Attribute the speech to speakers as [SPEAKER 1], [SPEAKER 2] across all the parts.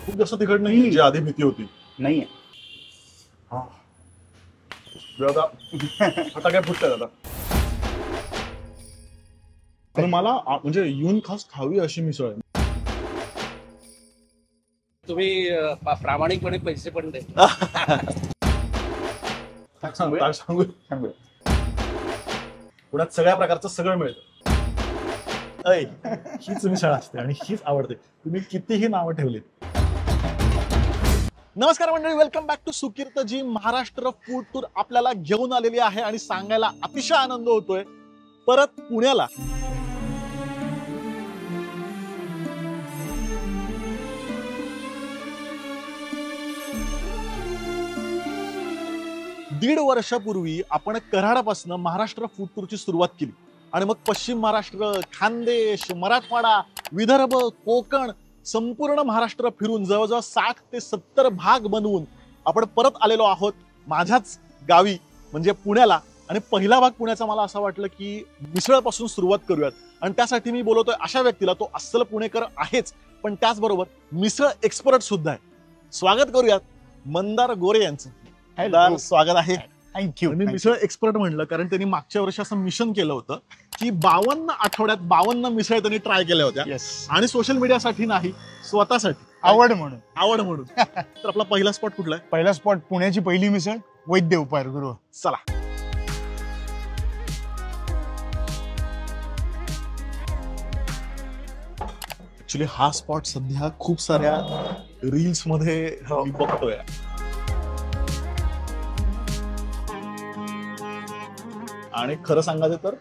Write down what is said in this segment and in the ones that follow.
[SPEAKER 1] खूप जास्त तिखट नाही जी आधी भीती होती.
[SPEAKER 2] नाहीये.
[SPEAKER 1] फटाके फुटतात आता. आणि मला म्हणजे येऊन खास खावी अशी मिसळ आहे.
[SPEAKER 2] तुम्ही प्रामाणिकपणे पैसे पण दे.
[SPEAKER 1] सांगू पुण्यात सगळ्या प्रकारचं सगळं मिळतं. हीच मिसळ असते आणि हीच आवडते. तुम्ही कितीही नावं ठेवली. नमस्कार मंडळी, welcome back to Sukirt ji. Maharashtra food tour आपल्याला घेऊन आलेली आहे आणि सांगायला अतिशय आनंद होतोय परत पुण्याला. दीड वर्षापूर्वी आपण कराडापासून महाराष्ट्र फूड टूरची सुरुवात केली आणि मग पश्चिम महाराष्ट्र, खानदेश, मराठवाडा, विदर्भ, कोकण संपूर्ण महाराष्ट्र फिरून जवळजवळ 60 ते 70 भाग बनवून आपण परत आलेलो आहोत माझ्याच गावी म्हणजे पुण्याला. आणि पहिला भाग पुण्याचा मला असं वाटलं की मिसळपासून सुरुवात करूयात आणि त्यासाठी मी बोलवतोय अशा व्यक्तीला, तो अस्सल पुणेकर आहेच पण त्याचबरोबर मिसळ एक्सपर्ट सुद्धा आहे. स्वागत करूयात मंदार गोरे यांचं. स्वागत आहे.
[SPEAKER 2] थँक्यू.
[SPEAKER 1] मी मिसळ एक्सपर्ट म्हणलं कारण त्यांनी मागच्या वर्षी असं मिशन केलं होतं की 52 आठवड्यात 52 मिसळ त्यांनी ट्राय केल्या होत्या. आणि सोशल मीडियासाठी नाही, स्वतःसाठी
[SPEAKER 2] आवड म्हणून.
[SPEAKER 1] तर आपला पहिला स्पॉट कुठला आहे?
[SPEAKER 2] पहिला स्पॉट पुण्याची पहिली मिसळ वैद्य उपाहारगृह.
[SPEAKER 1] चला. ऍक्च्युली हा स्पॉट सध्या खूप साऱ्या रील्स मध्ये मी बघतोय. आणि खरं सांगायचं तर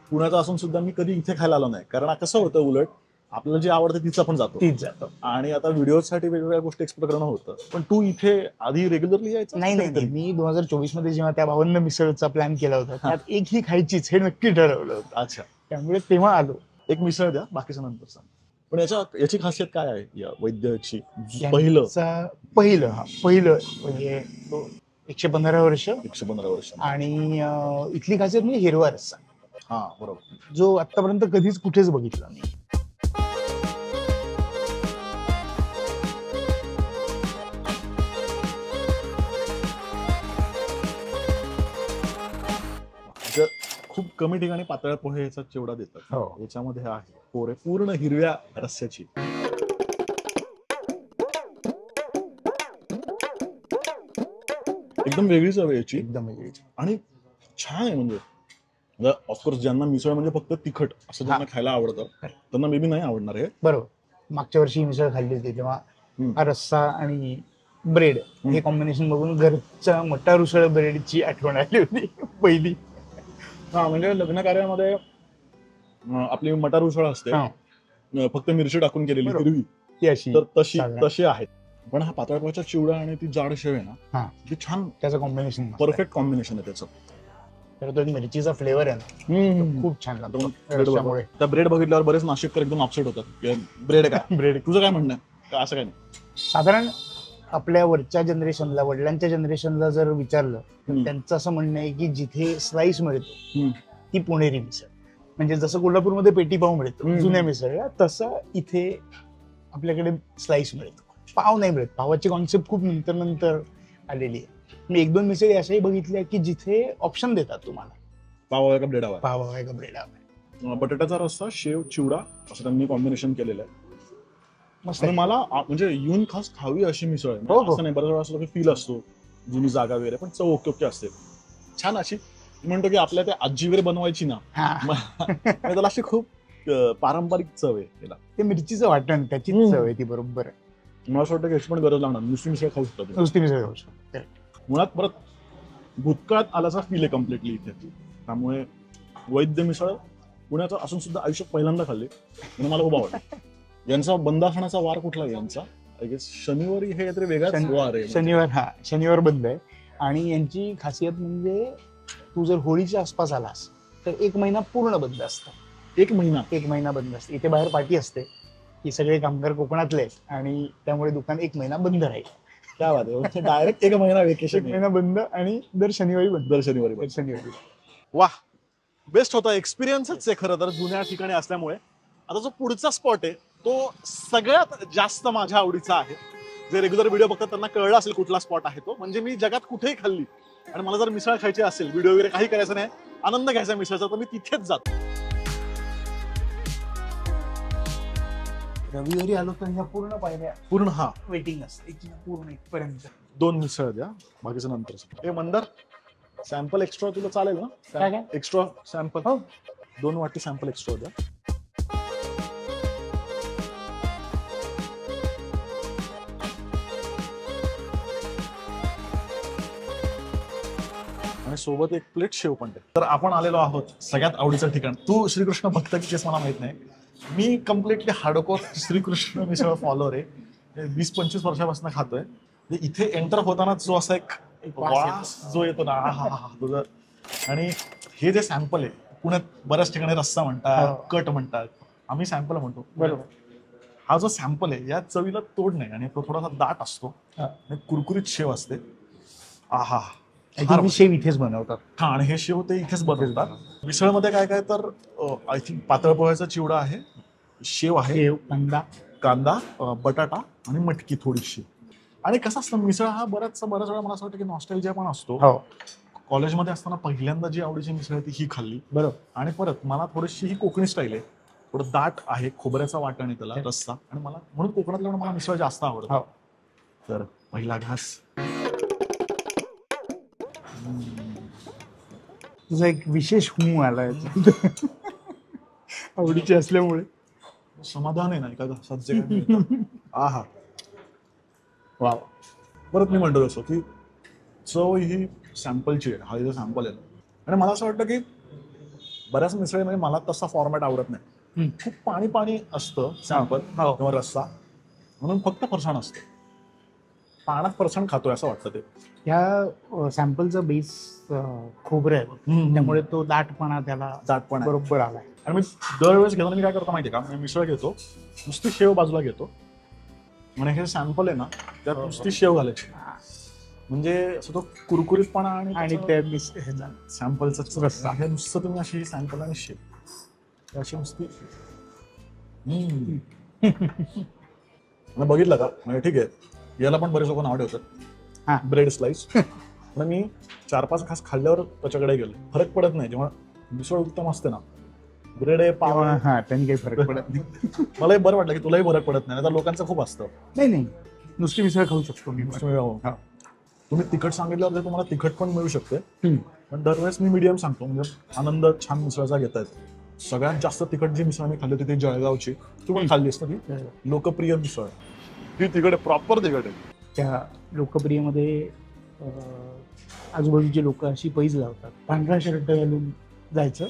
[SPEAKER 1] पुण्याचा असून सुद्धा मी कधी इथे खायला आलो नाही, कारण कसं होतं उलट आपल्याला जे आवडतं तिचं आपण जातो आणि आता व्हिडिओसाठी वेगवेगळ्या गोष्टी एक्सप्लोर करणं होतं. पण तू इथे आधी रेग्युलरली यायचं?
[SPEAKER 2] नाही, मी 2024 मध्ये जेव्हा त्या 52 मिसळचा प्लॅन केला होता त्यात एक ही खायचीच हे नक्की ठरवलं होतं.
[SPEAKER 1] अच्छा, त्यामुळे
[SPEAKER 2] तेव्हा आलो.
[SPEAKER 1] एक मिसळ द्या, बाकीचं नंतर सांग. पण याची खासियत काय आहे या वैद्यची? पहिलं म्हणजे 115 वर्ष आणि इथली खासियत म्हणजे हिरवा रस्सा. हा बरोबर,
[SPEAKER 2] जो आतापर्यंत कधीच कुठेच बघितला नाही.
[SPEAKER 1] खूप कमी ठिकाणी पातळ पोहे याचा चिवडा देतात. याच्यामध्ये आहे पोहे पूर्ण हिरव्या रस्स्याची. एकदम वेगळी चव आहे याची,
[SPEAKER 2] एकदम वेगळी
[SPEAKER 1] आणि छान आहे. म्हणजे ऑफकोर्स ज्यांना मिसळ म्हणजे फक्त तिखट असं ज्यांना खायला आवडतं त्यांना मे बी नाही आवडणार आहे.
[SPEAKER 2] बरोबर. मागच्या वर्षी मिसळ खाल्ली होती तेव्हा रस्सा आणि ब्रेड हे कॉम्बिनेशन बघून घरच्या मटार उसळ ब्रेडची आठवण आली होती पहिली.
[SPEAKER 1] हा, म्हणजे लग्न कार्यामध्ये आपली मटार उसळ असते फक्त मिरची टाकून केलेली हिरवी, तर तशी आहेत. पण हा पातळ पोह्याचा चिवडा आणि ती जाड शेव आहे ना, ती छान, त्याचं कॉम्बिनेशन परफेक्ट कॉम्बिनेशन आहे त्याचं.
[SPEAKER 2] तर तो मिरचीचा फ्लेवर आहे ना, खूप छान लागतो.
[SPEAKER 1] त्या ब्रेड बघितल्यावर बरेच नाशिककर एकदम अपसेट होतात. ब्रेड काय ब्रेड, तुझं काय म्हणणं आहे? असं काय नाही.
[SPEAKER 2] साधारण आपल्या वरच्या जनरेशनला, वडिलांच्या जनरेशनला जर विचारलं तर त्यांचं असं म्हणणं आहे की जिथे स्लाइस मिळतो ती पुणेरी मिसळ. म्हणजे जसं कोल्हापूरमध्ये पेटी पाव मिळतो जुन्या मिसळला, तसं इथे आपल्याकडे स्लाइस मिळतो. पाव नाही मिळत. पावाची कॉन्सेप्ट खूप नंतर आलेली आहे. मी 1-2 मिसळी अशाही बघितल्या की जिथे ऑप्शन देतात तुम्हाला,
[SPEAKER 1] पाव हवा का ब्रेड हवा,
[SPEAKER 2] पाव हवा का ब्रेड हवा.
[SPEAKER 1] बटाट्याचा रस्सा, शेव, चिवडा असं त्यांनी कॉम्बिनेशन केलेलं आहे. मस्त. मला म्हणजे येऊन खास खावी अशी मिसळ आहे. असं नाही, बऱ्याच वेळा असं फील असतो जुनी जागा वगैरे, पण चव ओके असते छान अशी. म्हणतो की आपल्या त्या आजी वगैरे बनवायची ना, त्याला अशी खूप पारंपरिक चव आहे त्याला.
[SPEAKER 2] ते मिरचीचं वाटण त्याची चव आहे ती बरोबर आहे.
[SPEAKER 1] मला असं वाटतं की याची पण गरज लागणार, नुसती मिसळ खाऊ शकतो.
[SPEAKER 2] नुसती मिसळ खाऊ शकतो.
[SPEAKER 1] मुळात परत भूतकाळात आल्याचा फील आहे कम्प्लिटली इथे. त्यामुळे वैद्य मिसळ पुण्याचं असून सुद्धा आयुष्यात पहिल्यांदा खाल्ली म्हणून मला खूप आवडलं. यांचा बंद असण्याचा वार कुठला आहे यांचा? आय गेस शनिवारी हे काहीतरी वेगळाच वार आहे.
[SPEAKER 2] शनिवार बंद आहे. आणि यांची खासियत म्हणजे तू जर होळीच्या आसपास आलास तर 1 महिना पूर्ण बंद असतं.
[SPEAKER 1] 1 महिना
[SPEAKER 2] बंद असते. इथे बाहेर पार्टी असते की सगळे कामगार कोकणातले आहेत आणि त्यामुळे दुकान 1 महिना बंद राहील.
[SPEAKER 1] क्या बात आहे. डायरेक्ट 1 महिना वेकेशन,
[SPEAKER 2] 1 महिना बंद आणि दर शनिवारी बंद.
[SPEAKER 1] दर शनिवारी.
[SPEAKER 2] वाह,
[SPEAKER 1] बेस्ट होता. एक्सपिरियन्सच आहे खरं तर जुन्या ठिकाणी असल्यामुळे. आता जो पुढचा स्पॉट आहे तो सगळ्यात जास्त माझ्या आवडीचा आहे. जे रेग्युलर व्हिडिओ बघतात त्यांना कळलं असेल कुठला स्पॉट आहे तो. म्हणजे मी जगात कुठेही खाल्ली आणि मला जर मिसळ खायची असेल, व्हिडिओ वगैरे काही करायचं नाही, आनंद घ्यायचा मिसळचा, तर मी तिथेच जातो.
[SPEAKER 2] रविवारी आलो तर ह्या पूर्ण पायऱ्या
[SPEAKER 1] पूर्ण
[SPEAKER 2] वेटिंग असते पूर्ण इथपर्यंत.
[SPEAKER 1] 2 मिसळ द्या, बाकीचं नंतर. हे मंदार, सॅम्पल एक्स्ट्रा तुला चालेल
[SPEAKER 2] काय
[SPEAKER 1] ना?
[SPEAKER 2] काय?
[SPEAKER 1] एक्स्ट्रा सॅम्पल
[SPEAKER 2] हो.
[SPEAKER 1] 2 वाटी सॅम्पल एक्स्ट्रा द्या. आणि सोबत एक प्लेट शेव पण दे. तर आपण आलेलो आहोत सगळ्यात आवडीचं ठिकाण. तू श्रीकृष्ण भक्त की मला माहित नाही, मी कम्प्लिटली हार्डकोर श्रीकृष्ण मिसळ फॉलोअर आहे. 20-25 वर्षापासून खातोय. इथे एंटर होताना जो असा एक वास जो येतो ना, तुझं. आणि हे जे सॅम्पल आहे, पुण्यात बऱ्याच ठिकाणी रस्सा म्हणतात, कट म्हणतात, आम्ही सॅम्पल म्हणतो.
[SPEAKER 2] बरोबर.
[SPEAKER 1] हा जो सॅम्पल आहे या चवीला तोड नाही आणि तो थोडासा दाट असतो, कुरकुरीत शेव असते. आहा,
[SPEAKER 2] शेव इथेच बनवतात.
[SPEAKER 1] हा, आणि हे शेव ते इथेच बनवतात. मिसळमध्ये काय काय तर आय थिंक पातळ पोह्याचा चिवडा आहे, शेव आहे, कांदा, बटाटा आणि मटकी थोडीशी. आणि कसं असतं, मिसळ हा बऱ्याच वेळा मला असं वाटतं की नॉस्टॅल्जिया पण असतो. कॉलेजमध्ये असताना पहिल्यांदा जी आवडीची मिसळ ती ही खाल्ली.
[SPEAKER 2] बरोबर.
[SPEAKER 1] आणि परत मला थोडीशी ही कोकणी स्टाईल आहे, थोडं दाट आहे, खोबऱ्याचा वाटा आणि त्याला रस्सा, आणि मला म्हणून कोकणातल्या मला मिसळ जास्त आवडतं. तर पहिला घास.
[SPEAKER 2] तुझा एक विशेष आलाय आवडीचे असल्यामुळे.
[SPEAKER 1] समाधान आहे ना एका घासात जे काही मिळतं. आहा, वा. परत मी म्हणतो असं की चव ही सॅम्पलची आहे. हा जो सॅम्पल आहे आणि मला असं वाटतं की बऱ्याच मिसळीमध्ये मला तसा फॉर्मॅट आवडत नाही. खूप पाणी पाणी असतं सॅम्पल किंवा रस्सा, म्हणून फक्त फरसाण असतं. पाण्यात फरसाण खातोय असं वाटतं ते.
[SPEAKER 2] ह्या सॅम्पलचा बेस खोबरं आहे, त्यामुळे तो दाटपणा बरोबर आलाय.
[SPEAKER 1] आणि मी दरवेळेस घेताना मी काय करतो माहितीये का, मी मिसळ घेतो, नुसती शेव बाजूला घेतो, आणि हे सॅम्पल आहे ना त्यात नुसती शेव घालायची, म्हणजे असं तो कुरकुरीतपणा आणि सॅम्पलचा रस्सा. हे नुसतं तुम्ही अशी सॅम्पल आणि शेव अशी नुसती बघितलं का, म्हणजे ठीक आहे, याला पण बरेच लोक नाव ठेवतात ब्रेड स्लाइस. पण मी 4-5 घास खाल्ल्यावर त्याच्याकडे गेलो, फरक पडत नाही. जेव्हा मिसळ उत्तम असते ना, ब्रेड आहे, पाव,
[SPEAKER 2] त्यांनी काही फरक पडत नाही.
[SPEAKER 1] मलाही बरं वाटलं की तुलाही फरक पडत नाही, तर लोकांचं खूप असतं.
[SPEAKER 2] नाही, नुसती मिसळ खाऊ शकतो मी.
[SPEAKER 1] तुम्ही तिखट सांगितल्यावर ते तुम्हाला तिखट पण मिळू शकते, पण दरवेळेस मी मीडियम सांगतो, म्हणजे आनंद छान मिसळचा घेतायत. सगळ्यात जास्त तिखट जी मिसळ मी खाल्ली होती ती जळगावची. तू पण खाल्ली असतं ती लोकप्रिय मिसळ. ही तिखट आहे, प्रॉपर तिखट आहे.
[SPEAKER 2] त्या लोकप्रियमध्ये आजूबाजूचे लोक अशी पैज लावतात, पांढरा शर्ट घालून जायचं,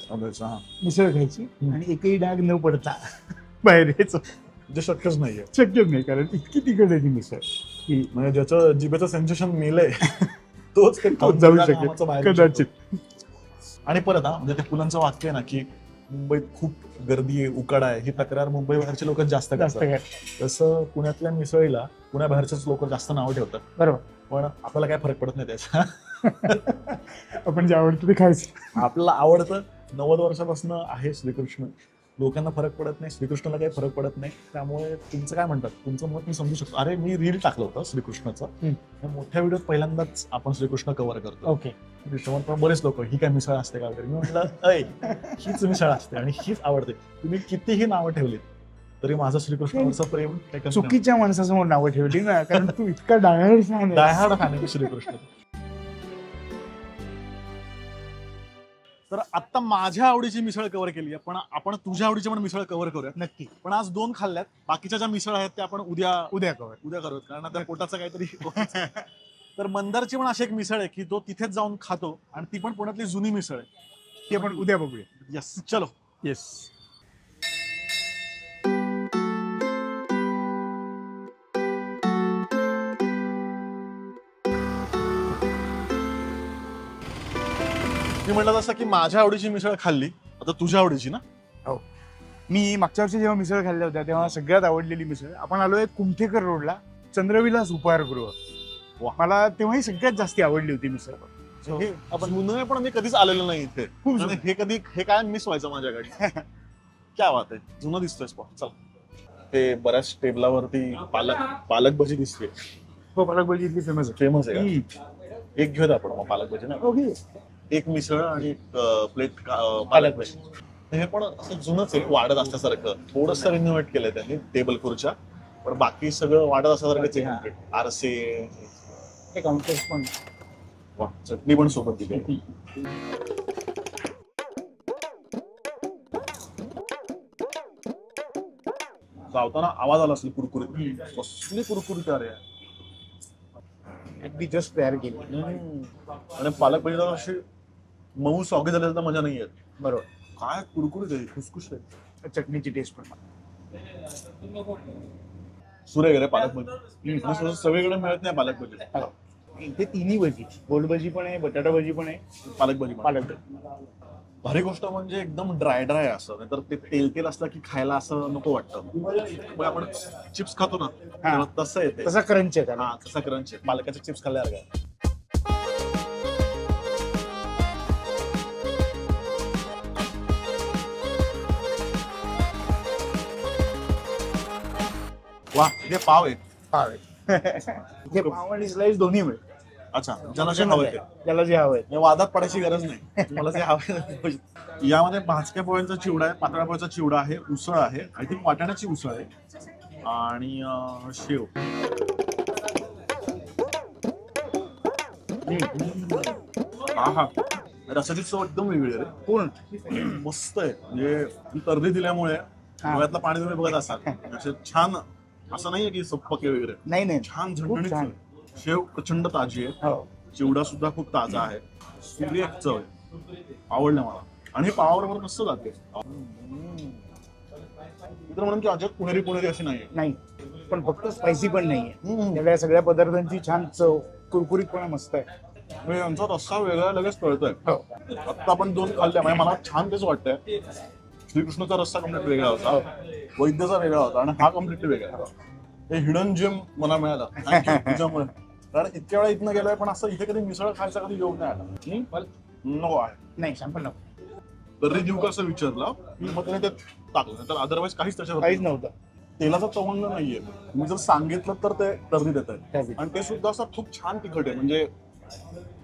[SPEAKER 2] मिसळ खायची आणि एकही डाग न पडता बाहेर यायचं.
[SPEAKER 1] जे शक्यच नाहीये,
[SPEAKER 2] शक्यच नाही, कारण इतकी तिखट आहे ती मिसळ की
[SPEAKER 1] म्हणजे ज्याचं जिभेचं सेन्सेशन मेलंय तोच
[SPEAKER 2] जाऊ शकेल कदाचित.
[SPEAKER 1] आणि परत म्हणजे ते पुलांचं वाक्य आहे ना की मुंबईत खूप गर्दी आहे, उकाडा आहे, ही तक्रार मुंबई बाहेरचे लोक जास्त करतात. तसं पुण्यातल्या मिसळीला पुण्याबाहेरचेच लोक जास्त नावं ठेवतात.
[SPEAKER 2] बरोबर.
[SPEAKER 1] पण आपल्याला काय फरक पडत नाही त्याचा.
[SPEAKER 2] आपण जे आवडतं ते खायचं.
[SPEAKER 1] आपल्याला आवडतं. 90 वर्षापासून आहे श्रीकृष्ण, लोकांना फरक पडत नाही, श्रीकृष्णाला काही फरक पडत नाही. त्यामुळे तुमचं काय म्हणतात, तुमचं मत मी समजू शकतो. अरे मी रील टाकलं होतं श्रीकृष्णाचं, मोठ्या व्हिडिओत पहिल्यांदाच आपण श्रीकृष्ण कव्हर करतो.
[SPEAKER 2] ओके.
[SPEAKER 1] बरेच लोक ही काय मिसळ असते का वगैरे. मी म्हटलं अय, हीच मिसळ असते आणि हीच आवडते. तुम्ही कितीही नावं ठेवली तरी माझं श्रीकृष्णावरचं प्रेम
[SPEAKER 2] चुकीच्या माणसासमोर नावं ठेवली ना, कारण तू इतका डायहार्ड
[SPEAKER 1] फॅन आहे श्रीकृष्ण. तर आता माझ्या आवडीची मिसळ कव्हर केली आहे, पण आपण तुझ्या आवडीची पण मिसळ कव्हर करूया
[SPEAKER 2] नक्की.
[SPEAKER 1] पण आज 2 खाल्ल्यात, बाकीच्या ज्या मिसळ आहेत त्या आपण उद्या
[SPEAKER 2] करूयात,
[SPEAKER 1] कारण आता पोटाचं काहीतरी. तर मंदारची पण अशी एक मिसळ आहे की तो तिथेच जाऊन खातो, आणि ती पण पुण्यातली जुनी मिसळ आहे,
[SPEAKER 2] ती आपण उद्या बघूया.
[SPEAKER 1] येस, चलो.
[SPEAKER 2] येस.
[SPEAKER 1] मी म्हटलं तसं की माझ्या आवडीची मिसळ खाल्ली, आता तुझ्या आवडीची ना.
[SPEAKER 2] हो. मी मागच्या वर्षी जेव्हा मिसळ खाल्ल्या होत्या तेव्हा सगळ्यात आवडलेली मिसळ, आपण आलोय कुमठेकर रोडला चंद्रविलास उपहारगृह. मला तेव्हाही सगळ्यात जास्त आवडली होती मिसळ.
[SPEAKER 1] हे आपण जुनं पण मी कधीच आलेलो नाही इथे. आणि हे काय मिस व्हायचं माझ्याकडे. क्या बात आहे, जुनं दिसतोय स्पॉट. चला, ते बऱ्याच टेबलावरती पालक भजी दिसते.
[SPEAKER 2] हो, पालक भजी इथली
[SPEAKER 1] फेमस आहे. एक घेऊयात आपण मग पालक भजी ना. एक मिसळ आणि एक प्लेट पालक भजी. हे पण असं जुनंच आहे, वाढत असल्यासारखं. थोडंसं रिनोव्हेट केलंय त्यांनी टेबल खुर्च्या, पण बाकी सगळं वाढत असल्यासारखंच आहे. कम्प्लीट आरसे,
[SPEAKER 2] काउंटर्स पण,
[SPEAKER 1] चटणी पण सोबत दिली. चावताना आवाज आला असेल कुरकुरीत. कसली कुरकुरीत अरे.
[SPEAKER 2] अगदी जस्ट तयार केली.
[SPEAKER 1] आणि पालक भजी जरा अशी मऊ सॉगी झाली तर मजा नाही येत.
[SPEAKER 2] बरोबर.
[SPEAKER 1] काय कुरकुरीत आहे, खुसखुश आहे.
[SPEAKER 2] चटणीची टेस्ट पण
[SPEAKER 1] सुरेख रे पालक भजी. सगळीकडे मिळत नाही पालक भजी.
[SPEAKER 2] इथे तिन्ही भजी, गोल भजी पण आहे, बटाटा भजी पण आहे,
[SPEAKER 1] पालक भजी
[SPEAKER 2] पालक भजी.
[SPEAKER 1] भारी गोष्ट म्हणजे एकदम ड्राय असं, नाहीतर ते तेल असलं की खायला असं नको वाटतं. मग आपण चिप्स खातो ना, तेव्हा तसं येते.
[SPEAKER 2] तसा क्रंच आहे.
[SPEAKER 1] हा, तसा क्रंच आहे. पालकाचे चिप्स खाल्ल्यासारखं. वा, हे पाव आहे.
[SPEAKER 2] पाव आहे. पाव आणि स्लाइस दोन्ही मिळेल.
[SPEAKER 1] अच्छा, ज्याला जे हवंय ते.
[SPEAKER 2] ज्याला जे हवंय.
[SPEAKER 1] वादात पडायची गरज नाही. तुम्हाला जे हवंय. यामध्ये भाजक्या पोळ्यांचा चिवडा आहे, पातळा पोळ्याचा चिवडा आहे, उसळ आहे, आय थिंक वाटाण्याची उसळ आहे आणि शेव. हा, रसाची चव एकदम वेगळी आहे रे.
[SPEAKER 2] पूर्ण
[SPEAKER 1] मस्त आहे. म्हणजे तर्री दिल्यामुळे डोळ्यातलं पाणी तुम्ही बघत असाल. असे छान, असं नाहीये की सप्पके वगैरे.
[SPEAKER 2] नाही,
[SPEAKER 1] छान झणझणीत. शेव प्रचंड ताजी आहे. चिवडा सुद्धा खूप ताजा आहे. सुरेख चव आहे. आवडलं मला. आणि पावाबरोबर मस्त जाते. मित्र म्हणून की अजून पुणेरी अशी
[SPEAKER 2] नाही, पण फक्त स्पायसी पण नाहीये. त्या सगळ्या पदार्थांची छान चव, कुरकुरीतपणा मस्त आहे.
[SPEAKER 1] यांचा रस्सा वेगळा लगेच कळतोय. आता आपण 2 खाल्ल्या, म्हणजे मला छान तेच वाटतंय. श्रीकृष्णाचा रस्सा कम्प्लीट वेगळा होता, वैद्यचा वेगळा होता, आणि हा कम्प्लिटली वेगळा. हे हिडन जेम मला मिळालं त्याच्यामुळे. कारण इतक्या वेळा इथनं गेलोय, पण असं इथे कधी मिसळ खायचा कधी योग नाही आला. नको आहे.
[SPEAKER 2] नाही, सॅम्पल नको.
[SPEAKER 1] तर्री देऊ का असं विचारलं, मग त्याने ते टाकलं. तर अदरवाईज काहीच
[SPEAKER 2] काहीच नव्हतं.
[SPEAKER 1] तेलाचा तवंग नाहीये. मी जर सांगितलं तर ते तर्री देत आहेत. आणि ते सुद्धा असं खूप छान तिखट आहे. म्हणजे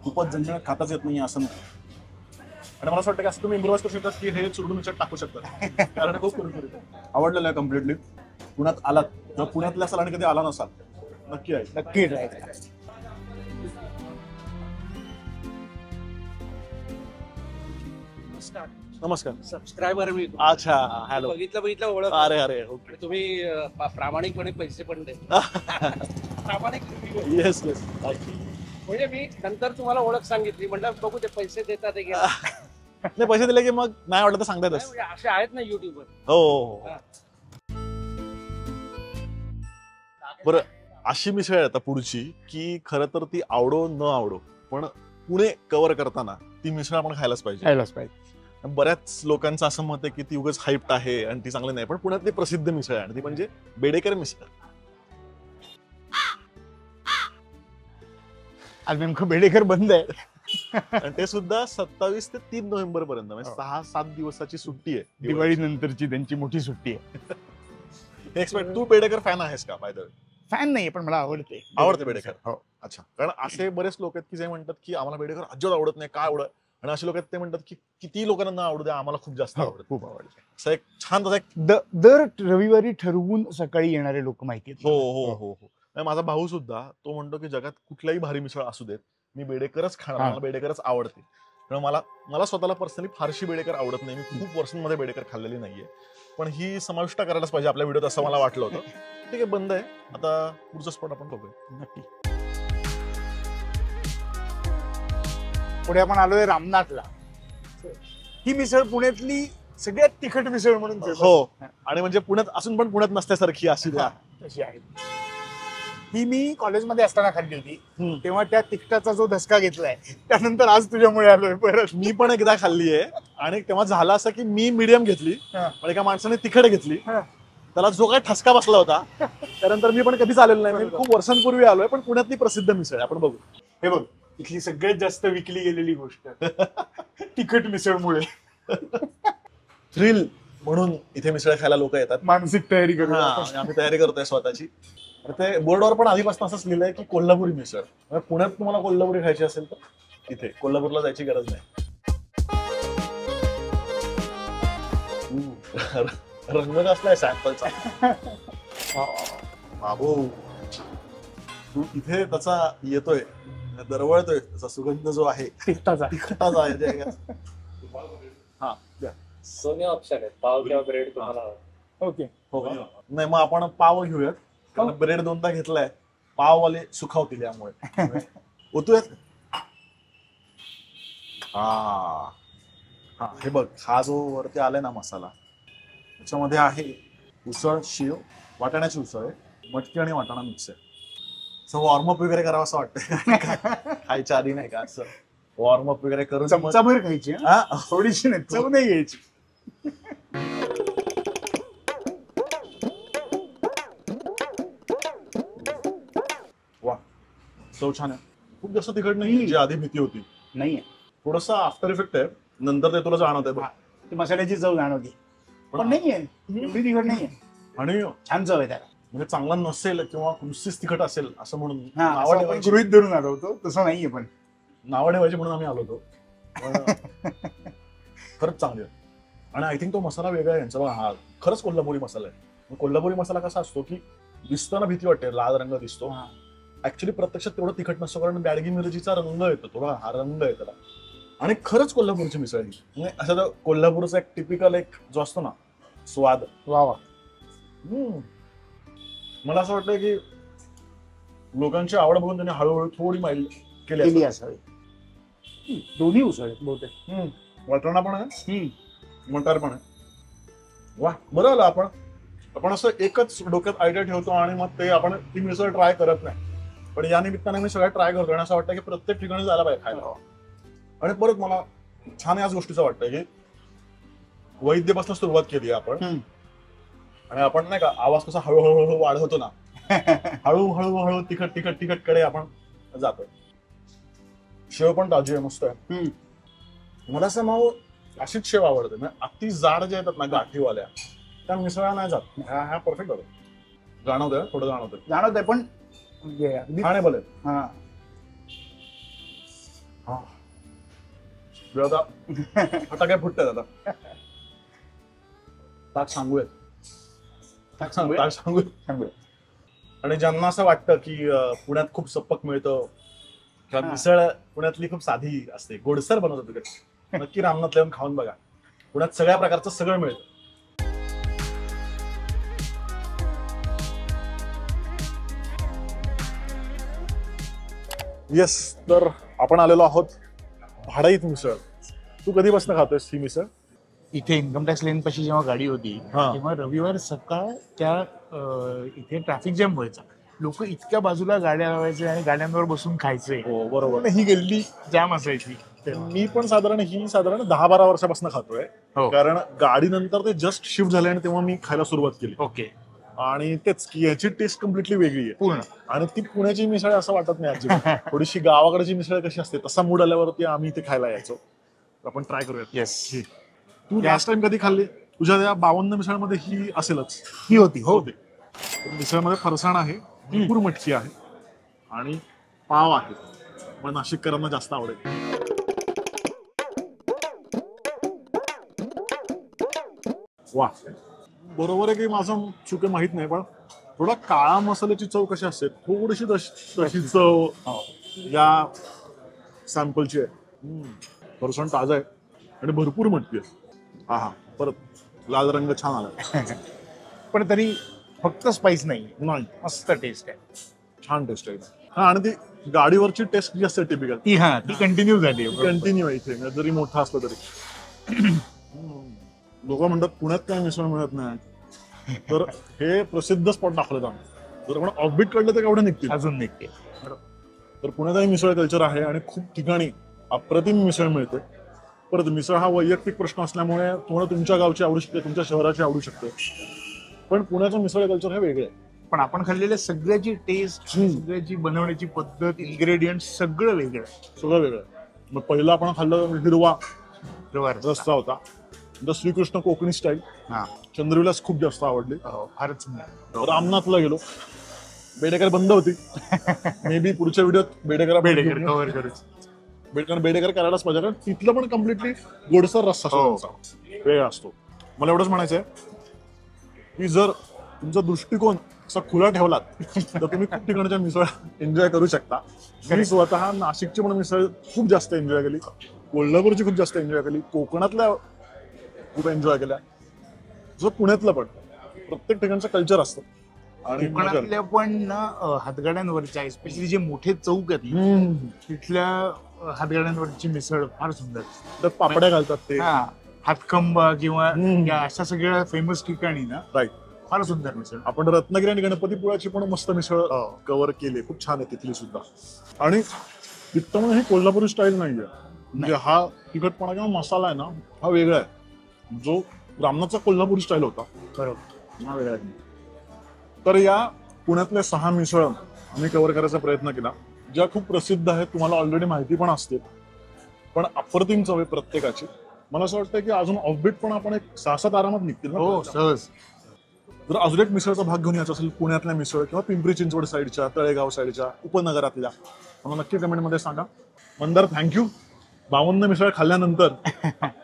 [SPEAKER 1] खूपच झणझणीत खाताच येत नाही असं नाही. आणि मला असं वाटतं की असं तुम्ही इम्प्रोवाइज करू शकता की हे चुरडून याच्यात टाकू शकता. कारण खूप कुरकुरीत आहे. आवडलेलं आहे कम्प्लिटली. पुण्यात आलात, जर पुण्यातल्या असाल आणि कधी आला नसाल, नक्की आहे.
[SPEAKER 2] नक्की ट्राय करा.
[SPEAKER 1] नमस्कार.
[SPEAKER 3] सबस्क्रायबर मी.
[SPEAKER 1] अच्छा, हॅलो.
[SPEAKER 3] बघितलं ओळख.
[SPEAKER 1] अरे ओके.
[SPEAKER 3] तुम्ही प्रामाणिकपणे पैसे पण देता. प्रामाणिक.
[SPEAKER 1] येस.
[SPEAKER 3] म्हणजे मी नंतर तुम्हाला ओळख सांगितली, म्हटलं बघू ते पैसे देतात ते गेला.
[SPEAKER 1] नाही, पैसे दिले की मग नाही वाटलं तर सांगता येतच.
[SPEAKER 3] म्हणजे असे आहेत ना युट्यूबवर.
[SPEAKER 1] हो. बरं, अशी मिसळ आहे आता पुढची की खरं तर ती आवडो न आवडो, पण पुणे कव्हर करताना ती मिसळ आपण खायलाच पाहिजे. बऱ्याच लोकांचं असं मत आहे की ती उगाच हाईप्ड आहे आणि ती चांगली नाही, पण पुण्यातली प्रसिद्ध मिसळ आहे आणि ती म्हणजे बेडेकर मिसळ.
[SPEAKER 2] आज नेमकं बेडेकर बंद आहे.
[SPEAKER 1] आणि ते सुद्धा 27 ते 3 नोव्हेंबर पर्यंत, म्हणजे 6-7 दिवसाची सुट्टी आहे.
[SPEAKER 2] दिवाळी नंतरची त्यांची मोठी सुट्टी आहे.
[SPEAKER 1] एक्सपेक्ट. तू बेडेकर फॅन आहेस का? By the way.
[SPEAKER 2] फॅन नाहीये, पण मला आवडते
[SPEAKER 1] बेडेकर. हो, अच्छा. कारण असे बरेच लोक आहेत की जे म्हणतात की आम्हाला बेडेकर अजिबात आवडत नाही, काय आवडत. आणि असे लोक आहेत ते म्हणतात की किती लोकांना आवडू द्या, आम्हाला खूप जास्त आवडत.
[SPEAKER 2] खूप आवडते.
[SPEAKER 1] असं एक छान तसा एक.
[SPEAKER 2] दर रविवारी ठरवून सकाळी येणारे लोक माहिती आहेत.
[SPEAKER 1] हो. माझा भाऊ सुद्धा तो म्हणतो की जगात कुठल्याही भारी मिसळ असू देत, मी बेडेकरच खाणार, मला बेडेकरच आवडते. कारण मला स्वतःला पर्सनली फारशी बेडेकर आवडत नाही. मी खूप वर्षांमध्ये बेडेकर खाल्लेली नाहीये, पण ही समाविष्ट करायलाच पाहिजे आपल्या व्हिडिओत असं मला वाटलं होतं. ठीक आहे, बंद आहे आता. पुढचा स्पॉट आपण बघूया.
[SPEAKER 2] नक्की. पुढे आपण आलोय रामनाथला. ही मिसळ पुण्यातली सगळ्यात तिखट मिसळ म्हणून.
[SPEAKER 1] हो, आणि म्हणजे पुण्यात असून पण पुण्यात नसल्यासारखी अशी
[SPEAKER 2] तशी आहे. ही मी कॉलेजमध्ये असताना खाल्ली होती, तेव्हा त्या तिखटाचा जो धसका घेतलाय, त्यानंतर आज तुझ्यामुळे आलोय परत.
[SPEAKER 1] मी पण एकदा खाल्ली आहे आणि तेव्हा झालं असं की मी मीडियम घेतली, पण एका माणसाने तिखट घेतली. त्याला जो काही ठसका बसला होता, त्यानंतर मी पण कधीच आलेलो नाही. मी खूप वर्षांपूर्वी आलोय, पण पुण्यातली प्रसिद्ध मिसळ आपण बघू.
[SPEAKER 2] हे बघ, इथली सगळ्यात जास्त विकली गेलेली गोष्ट तिखट मिसळमुळे
[SPEAKER 1] थ्रिल म्हणून इथे मिसळ खायला लोक येतात.
[SPEAKER 2] मानसिक तयारी करून
[SPEAKER 1] आम्ही तयारी करतोय स्वतःची. तर ते बोर्डवर पण आधीपासून असंच लिहिलंय की कोल्हापुरी मिसळ. म्हणजे पुण्यात तुम्हाला कोल्हापुरी खायची असेल तर इथे कोल्हापूरला जायची गरज नाही. रंग कसलाय सॅम्पलचा बाबू. तू इथे त्याचा येतोय, दरवळतोय त्याचा सुगंध जो आहे
[SPEAKER 2] तिखटाचा.
[SPEAKER 1] तिखटाचा आहे. हा द्या.
[SPEAKER 3] दोन्ही ऑप्शन आहेत, पाव किंवा ब्रेड तुम्हाला.
[SPEAKER 2] ओके.
[SPEAKER 1] हो का? नाही मग आपण पाव घेऊयात, कारण ब्रेड 2दा घेतलाय. पाववाले सुखावतील यामुळे. ओतूयात. हा हे बघ, हा जो वरती आलाय ना मसाला, त्याच्यामध्ये आहे उसळ, शिव, वाटाण्याची उसळ आहे, मटकी आणि वाटाणा मिक्स आहे. असं वॉर्मअप वगैरे करावं असं वाटतं खायच्या आधी, नाही का? असं वॉर्मअप वगैरे करून
[SPEAKER 2] चमचाभर खायची, थोडीशी नाही, चव नाही घ्यायची.
[SPEAKER 1] वा, चव छान आहे. खूप जास्त तिखट नाही, जी आधी भीती होती.
[SPEAKER 2] नाहीये,
[SPEAKER 1] थोडस आफ्टर इफेक्ट आहे, नंतर ते तुला जाणवतंय बघ.
[SPEAKER 2] ती मसाल्याची चव जाणवती, पण नाहीये एवढी तिखट नाहीये.
[SPEAKER 1] आणि
[SPEAKER 2] छान चव आहे त्याला.
[SPEAKER 1] म्हणजे चांगला नसेल किंवा नुसतीच तिखट असेल असं म्हणून
[SPEAKER 2] असं आपण गृहीत धरून आलो होतो, तसं नाहीये. पण
[SPEAKER 1] नावं ठेवायची म्हणून आम्ही आलो होतो. खरंच चांगली आहे. आणि आय थिंक तो मसाला वेगळा आहे यांचा. हा खरंच कोल्हापुरी मसाला आहे. कोल्हापुरी मसाला कसा असतो की दिसताना भीती वाटते, लाल रंग दिसतो. ऍक्च्युली प्रत्यक्षात तेवढं तिखट नसतो, कारण बॅडगी मिरचीचा रंग येतो, थोडा हा रंग आहे त्याला. आणि खरंच कोल्हापूरची मिसळ ही म्हणजे असं तर कोल्हापूरचा एक टिपिकल एक जो असतो ना स्वाद.
[SPEAKER 2] वा वा.
[SPEAKER 1] मला असं वाटतं की लोकांची आवड बघून त्यांनी हळूहळू थोडी माइल्ड केली
[SPEAKER 2] असावी. दोन्ही उसळ आहेत बहुतेक.
[SPEAKER 1] वाटाणा पण आहे, मटार पण आहे. वा, बरं आलं आपण असं एकच डोक्यात आयडिया ठेवतो आणि मग ते आपण ती मिसळ ट्राय करत नाही. पण या निमित्ताने मी सगळ्या ट्राय करतो आणि असं वाटतं की प्रत्येक ठिकाणी जायला पाहिजे खायला. आणि परत मला छान याच गोष्टीचं वाटतं की वैद्यपासून सुरुवात केली आपण, आणि आपण नाही का आवाज कसा हळूहळू वाढवतो ना, हळूहळू तिखट तिखट तिखट कडे आपण जातो. शेव पण ताजी आहे, मस्त आहे. मला असं माऊ अशीच शेव आवडते. म्हणजे अति जाड जे येतात ना गाठीवाल्या, त्या मिसळा नाही जात. हा परफेक्ट होतो. जाणवतंय, थोडं जाणवतंय
[SPEAKER 2] पण
[SPEAKER 1] खाणेबल आहे. फटाके फुटतात आता. ताक सांगूयात. आणि ज्यांना असं वाटतं की पुण्यात खूप सप्पक मिळतं, मिसळ पुण्यातली खूप साधी असते, गोडसर बनवतात तिकडे, नक्की रामनाथला येऊन खाऊन बघा. पुण्यात सगळ्या प्रकारचं सगळं मिळतं. येस, तर आपण आलेलो आहोत भाडाईत मिसळ. तू कधीपासून खातोयस ही मिसळ?
[SPEAKER 2] इथे इन्कम टॅक्स लेन पाशी जेव्हा गाडी होती तेव्हा रविवार सकाळ त्या इथे ट्रॅफिक जॅम व्हायचा. लोक इतक्या बाजूला गाड्या लावायचे आणि गाड्यांवर बसून खायचे.
[SPEAKER 1] हो बरोबर.
[SPEAKER 2] ही गल्ली जाम असायची.
[SPEAKER 1] मी पण साधारण 10-12 वर्षापासून खातोय, कारण गाडीनंतर ते जस्ट शिफ्ट झाले आणि तेव्हा मी खायला सुरुवात केली.
[SPEAKER 2] ओके.
[SPEAKER 1] आणि तेच की याची टेस्ट कम्प्लिटली वेगळी आहे
[SPEAKER 2] पूर्ण.
[SPEAKER 1] आणि ती पुण्याची मिसळ असं वाटत नाही अजिबात. थोडीशी गावाकडची मिसळ कशी असते तसा मूड आल्यावरती आम्ही इथे खायला यायचो. आपण ट्राय करूया.
[SPEAKER 2] येस.
[SPEAKER 1] तू लास्ट टाइम कधी खाल्ली? तुझ्या त्या 52 मिसळमध्ये ही असेलच.
[SPEAKER 2] ही होती.
[SPEAKER 1] हो, मिसळमध्ये फरसाण आहे, भरपूर मटकी आहे आणि पाव आहे. मग नाशिककरांना जास्त आवडेल. वा, बरोबर आहे की माझं चुके माहित नाही, पण थोडा काळा मसाल्याची चव कशी असते, थोडीशी तशी चव या सॅम्पलची आहे. फरसाण ताजा आहे आणि भरपूर मटकी आहे. हा परत लाल रंग छान आला.
[SPEAKER 2] पण तरी फक्त स्पाइस नाही,
[SPEAKER 1] मस्त
[SPEAKER 2] टेस्ट आहे,
[SPEAKER 1] छान टेस्ट आहे. हा, आणि ती गाडीवरची टेस्ट जी असते टिपिकल
[SPEAKER 2] ती कंटिन्यू झाली.
[SPEAKER 1] कंटिन्यू आहे इथे, जरी मोठा असलं तरी. लोक म्हणतात पुण्यात काय मिसळ मिळत नाही, तर हे प्रसिद्ध स्पॉट दाखवलं जाणं. जर आपण ऑफबीट काढलं तर केवढे निघतील,
[SPEAKER 2] अजून निघते.
[SPEAKER 1] तर पुण्यातही मिसळ कल्चर आहे आणि खूप ठिकाणी अप्रतिम मिसळ मिळते. परत मिसळ हा वैयक्तिक प्रश्न असल्यामुळे तुम्हाला तुमच्या गावची आवडू शकते, तुमच्या शहराची आवडू शकते, पण पुण्याचं मिसळ कल्चर हे वेगळे आहे.
[SPEAKER 2] पण आपण खाल्लेल्या सगळ्याची टेस्ट, सगळ्याची बनवण्याची पद्धत, इन्ग्रेडियंट सगळं वेगळं आहे.
[SPEAKER 1] सगळं वेगळं आहे. मग पहिलं आपण खाल्लं हिरवा
[SPEAKER 2] हिरवा
[SPEAKER 1] रस्सा होता. द श्रीकृष्ण कोकणी स्टाईल
[SPEAKER 2] हा,
[SPEAKER 1] चंद्रविलास खूप जास्त आवडली.
[SPEAKER 2] फारच सुंदर.
[SPEAKER 1] रामनाथला गेलो, बेडेकर बंद होती. मे बी पुढच्या व्हिडिओत बेडेकर
[SPEAKER 2] बेडेकर कव्हर करूच.
[SPEAKER 1] बेडेकर करायलाच पाहिजे, कारण तिथलं पण कम्प्लिटली गोडसर रस्सा
[SPEAKER 2] हो.
[SPEAKER 1] त्यांचा वेगळा असतो. मला एवढंच म्हणायचंय की जर तुमचा दृष्टिकोन असा खुला ठेवलात तर तुम्ही खूप ठिकाणच्या मिसळ एन्जॉय करू शकता. मी स्वतः नाशिकची पण मिसळ खूप जास्त एन्जॉय केली, कोल्हापूरची खूप जास्त एन्जॉय केली, कोकणातल्या खूप एन्जॉय केल्या, जो पुण्यातलं पण. प्रत्येक ठिकाणचं कल्चर असतं. आणि मजा आली.
[SPEAKER 2] कोकणातल्या पण ना हातगाड्यांवरच्या, एस्पेशली जे मोठे चौक आहेत तिथल्या हातगाड्यांवरची मिसळ फार सुंदर.
[SPEAKER 1] त्यात पापड्या घालतात ते.
[SPEAKER 2] हा, हातखंबा किंवा या अशा सगळ्या फेमस ठिकाणी ना
[SPEAKER 1] राईट.
[SPEAKER 2] फार सुंदर मिसळ.
[SPEAKER 1] आपण रत्नागिरी आणि गणपतीपुळ्याची पण मस्त मिसळ कव्हर केली, खूप छान आहे तिथली सुद्धा. आणि तिथं म्हणजे ही कोल्हापुरी स्टाईल नाहीये, म्हणजे हा तिखटपणा किंवा मसाला आहे ना हा वेगळा आहे. जो रामनाथचा कोल्हापुरी स्टाईल होता
[SPEAKER 2] बरोबर.
[SPEAKER 1] हा वेगळा आहे. तर या पुण्यातल्या 6 मिसळ आम्ही कव्हर करायचा प्रयत्न केला, ज्या खूप प्रसिद्ध आहेत, तुम्हाला ऑलरेडी माहिती पण असते, पण अप्रतिम चव आहे प्रत्येकाची. मला असं वाटतं की अजून ऑफबीट पण आपण एक 6-7 आरामात निघतील ना.
[SPEAKER 2] हो, सहज.
[SPEAKER 1] जर अजून एक मिसळचा भाग घेऊन यायचा असेल पुण्यातल्या मिसळ किंवा पिंपरी चिंचवड साईडच्या, तळेगाव साईडच्या, उपनगरातल्या, मला नक्की कमेंटमध्ये सांगा. मंदार थँक्यू. 52 मिसळ खाल्ल्यानंतर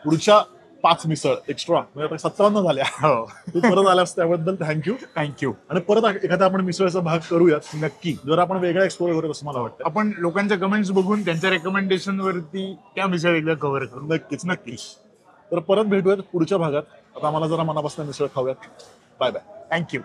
[SPEAKER 1] पुढच्या 5 मिसळ एक्स्ट्रा म्हणजे आता 57 झाल्या,
[SPEAKER 2] हो,
[SPEAKER 1] तू परत आल्यास त्याबद्दल थँक्यू.
[SPEAKER 2] थँक्यू.
[SPEAKER 1] आणि परत एखादा आपण मिसळचा भाग करूयात नक्की, जर आपण वेगळा एक्सप्लोर करूयात असं मला वाटतं.
[SPEAKER 2] आपण लोकांच्या कमेंट्स बघून त्यांच्या रेकमेंडेशन वरती त्या मिसळ एकदा कव्हर करू.
[SPEAKER 1] नक्कीच नक्कीच. तर परत भेटूयात पुढच्या भागात. आता मला जरा मनापासून मिसळ खाऊयात. Bye bye.
[SPEAKER 2] थँक्यू.